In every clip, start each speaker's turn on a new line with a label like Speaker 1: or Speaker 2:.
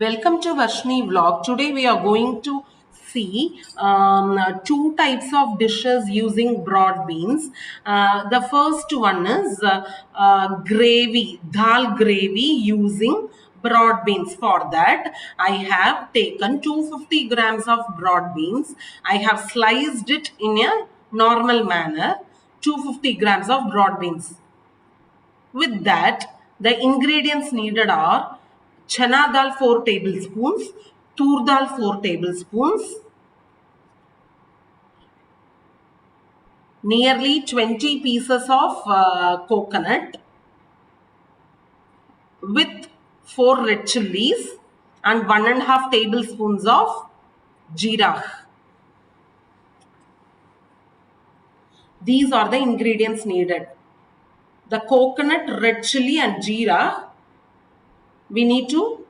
Speaker 1: Welcome to Varshini vlog. Today we are going to see two types of dishes using broad beans. The first one is gravy, dal gravy using broad beans. For that, I have taken 250 grams of broad beans. I have sliced it in a normal manner. 250 grams of broad beans. With that, the ingredients needed are chana dal 4 tablespoons, tur dal 4 tablespoons, nearly 20 pieces of coconut with 4 red chilies and 1.5 tablespoons of jeera. These are the ingredients needed. The coconut, red chili and jeera, we need to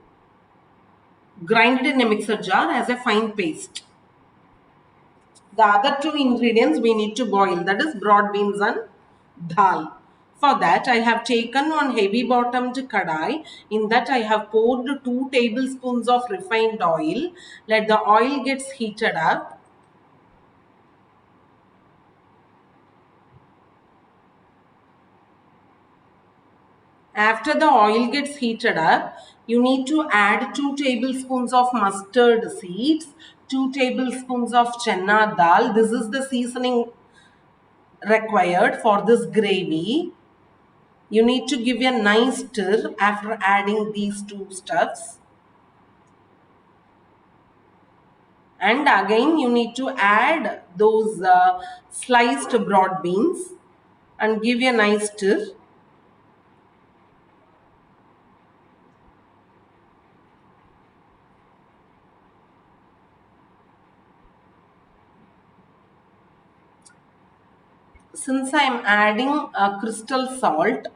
Speaker 1: grind it in a mixer jar as a fine paste. The other two ingredients we need to boil, that is broad beans and dal. For that, I have taken one heavy bottomed kadai. In that, I have poured 2 tablespoons of refined oil. Let the oil gets heated up. After the oil gets heated up, you need to add 2 tablespoons of mustard seeds, 2 tablespoons of chana dal. This is the seasoning required for this gravy. You need to give a nice stir after adding these two stuffs. And again you need to add those sliced broad beans and give a nice stir. Since I am adding crystal salt,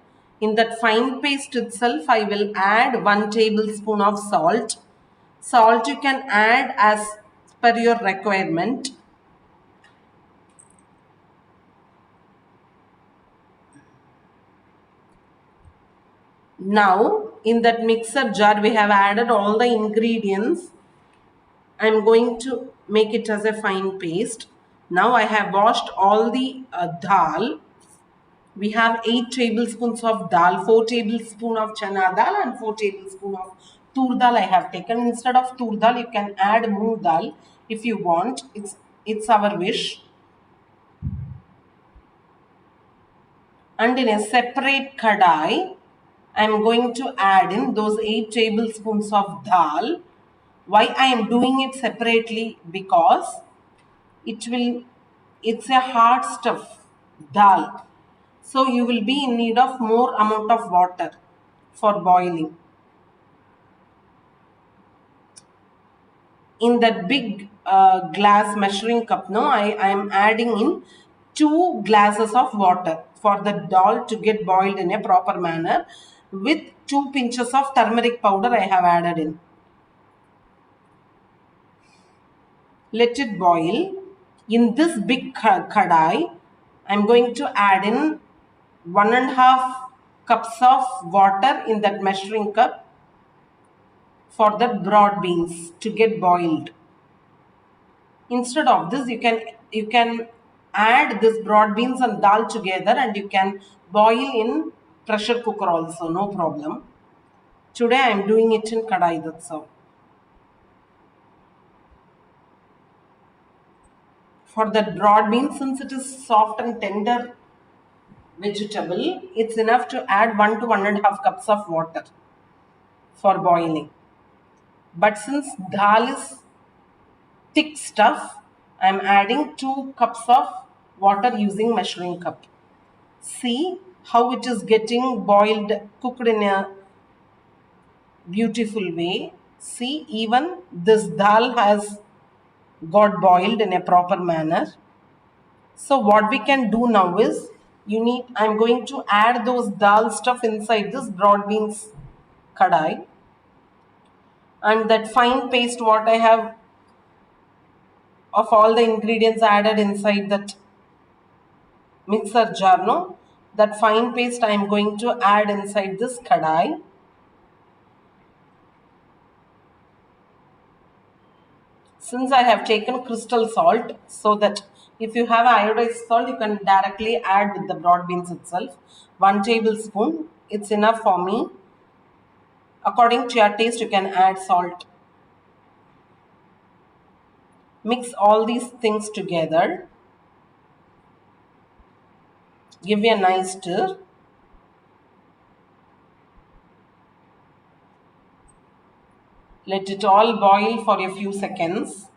Speaker 1: in that fine paste itself I will add 1 tablespoon of salt. Salt you can add as per your requirement. Now in that mixer jar we have added all the ingredients. I am going to make it as a fine paste. Now I have washed all the dal. We have 8 tablespoons of dal, 4 tablespoons of chana dal and 4 tablespoons of tur dal I have taken. Instead of tur dal, you can add moong dal if you want. It's our wish. And in a separate kadai, I am going to add in those 8 tablespoons of dal. Why I am doing it separately? Because it's a hard stuff, dal. So you will be in need of more amount of water for boiling. In that big glass measuring cup, no, I am adding in 2 glasses of water for the dal to get boiled in a proper manner. With 2 pinches of turmeric powder I have added in. Let it boil. In this big kadai, I am going to add in 1.5 cups of water in that measuring cup for the broad beans to get boiled. Instead of this, you can add this broad beans and dal together and you can boil in pressure cooker also, no problem. Today I am doing it in kadai, that's all. For the broad beans, since it is soft and tender vegetable, it's enough to add 1 to 1.5 cups of water for boiling. But since dal is thick stuff, I am adding 2 cups of water using measuring cup. See how it is getting boiled, cooked in a beautiful way. See, even this dal has got boiled in a proper manner. So what we can do now is, I'm going to add those dal stuff inside this broad beans kadai. And that fine paste what I have of all the ingredients added inside that mixer jar, no? That fine paste I am going to add inside this kadai. Since I have taken crystal salt, so that if you have iodized salt, you can directly add with the broad beans itself. 1 tablespoon, it's enough for me. According to your taste, you can add salt. Mix all these things together. Give me a nice stir. Let it all boil for a few seconds.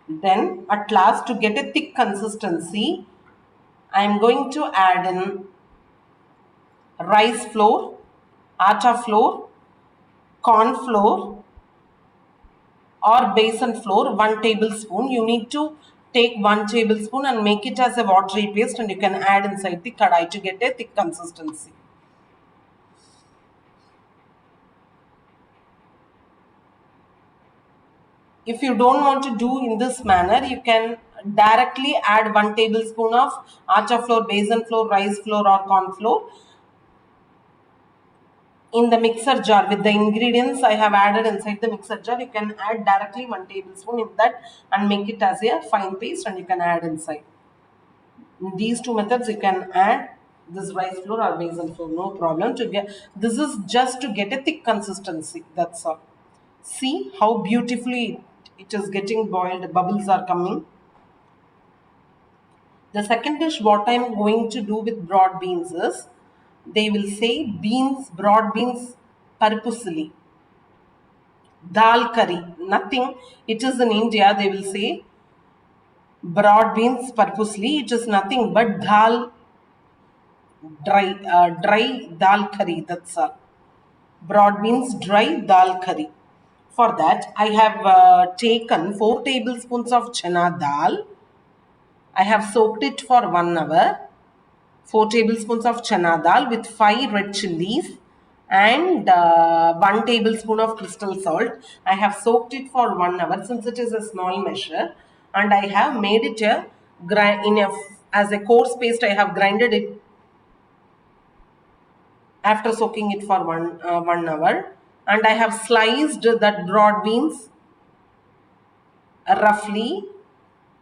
Speaker 1: Then at last, to get a thick consistency, I am going to add in rice flour, atta flour, corn flour or besan flour, 1 tablespoon. You need to take 1 tablespoon and make it as a watery paste, and you can add inside the kadai to get a thick consistency. If you don't want to do in this manner, you can directly add 1 tablespoon of acha flour, besan flour, rice flour or corn flour in the mixer jar with the ingredients I have added inside the mixer jar. You can add directly 1 tablespoon in that and make it as a fine paste, and you can add inside. In these two methods, you can add this rice flour or besan flour, no problem. To get this is just to get a thick consistency. That's all. See how beautifully it is getting boiled. Bubbles are coming. The second dish, what I am going to do with broad beans is, they will say beans, broad beans, parpusili, dal curry. Nothing. It is in India. They will say broad beans, purposely. It is nothing but dal, dry dal curry. That's all. Broad beans, dry dal curry. For that, I have taken 4 tablespoons of chana dal. I have soaked it for 1 hour. 4 tablespoons of chana dal with 5 red chilies and 1 tablespoon of crystal salt. I have soaked it for 1 hour since it is a small measure, and I have made it as a coarse paste. I have grinded it after soaking it for 1 hour, and I have sliced that broad beans roughly.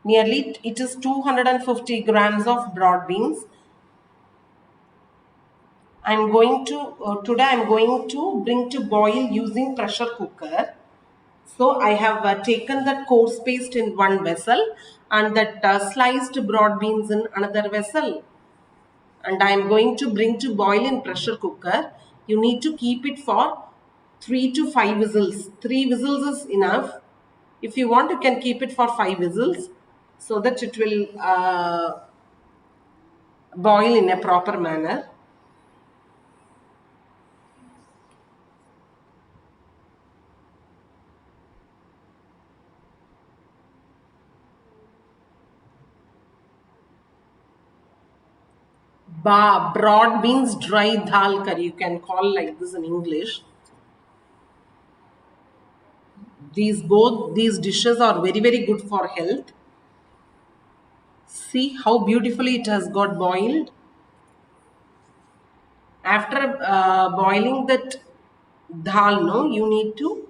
Speaker 1: Nearly it is 250 grams of broad beans. Today I'm going to bring to boil using pressure cooker. So I have taken that coarse paste in one vessel and that sliced broad beans in another vessel, and I am going to bring to boil in pressure cooker. You need to keep it for 3 to 5 whistles. 3 whistles is enough. If you want, you can keep it for 5 whistles so that it will boil in a proper manner. Broad beans dry dal curry, you can call like this in English. Both these dishes are very good for health. See how beautifully it has got boiled. After boiling that dal, no, you need to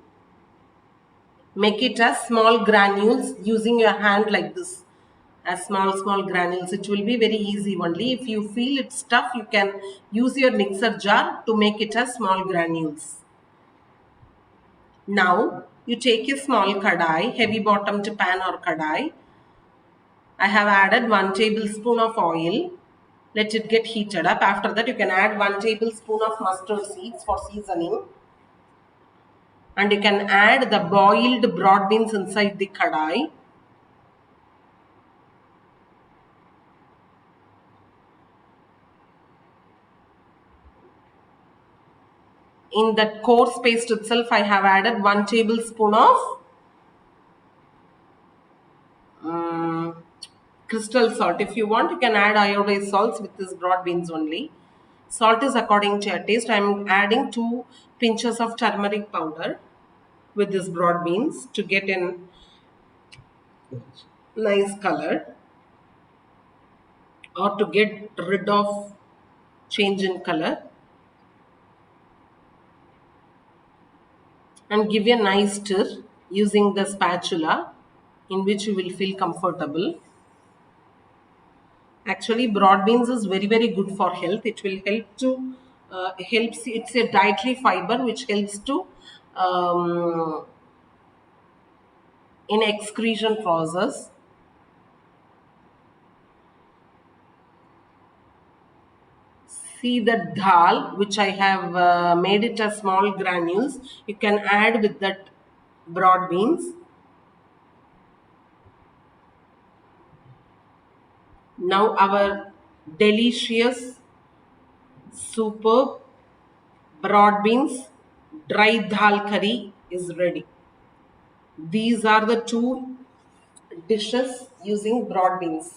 Speaker 1: make it as small granules using your hand like this. As small granules, it will be very easy only. If you feel it's tough, you can use your mixer jar to make it as small granules. Now you take a small kadai, heavy bottomed pan or kadai. I have added 1 tablespoon of oil. Let it get heated up. After that, you can add 1 tablespoon of mustard seeds for seasoning. And you can add the boiled broad beans inside the kadai. In that coarse paste itself, I have added 1 tablespoon of crystal salt. If you want, you can add iodized salts with this broad beans only. Salt is according to your taste. I am adding 2 pinches of turmeric powder with this broad beans to get a nice color, or to get rid of change in color, and give a nice stir using the spatula. in which you will feel comfortable. Actually, broad beans is very, very good for health. It will help to helps. It's a dietary fiber which helps to um, in excretion process. See the dal which I have made it as small granules. You can add with that broad beans. Now our delicious, superb broad beans dry dal curry is ready. These are the two dishes using broad beans.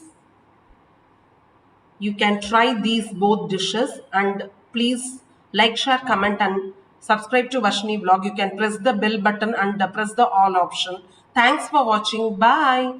Speaker 1: You can try these both dishes and please like, share, comment and subscribe to Vashni Vlog. You can press the bell button and press the all option. Thanks for watching. Bye.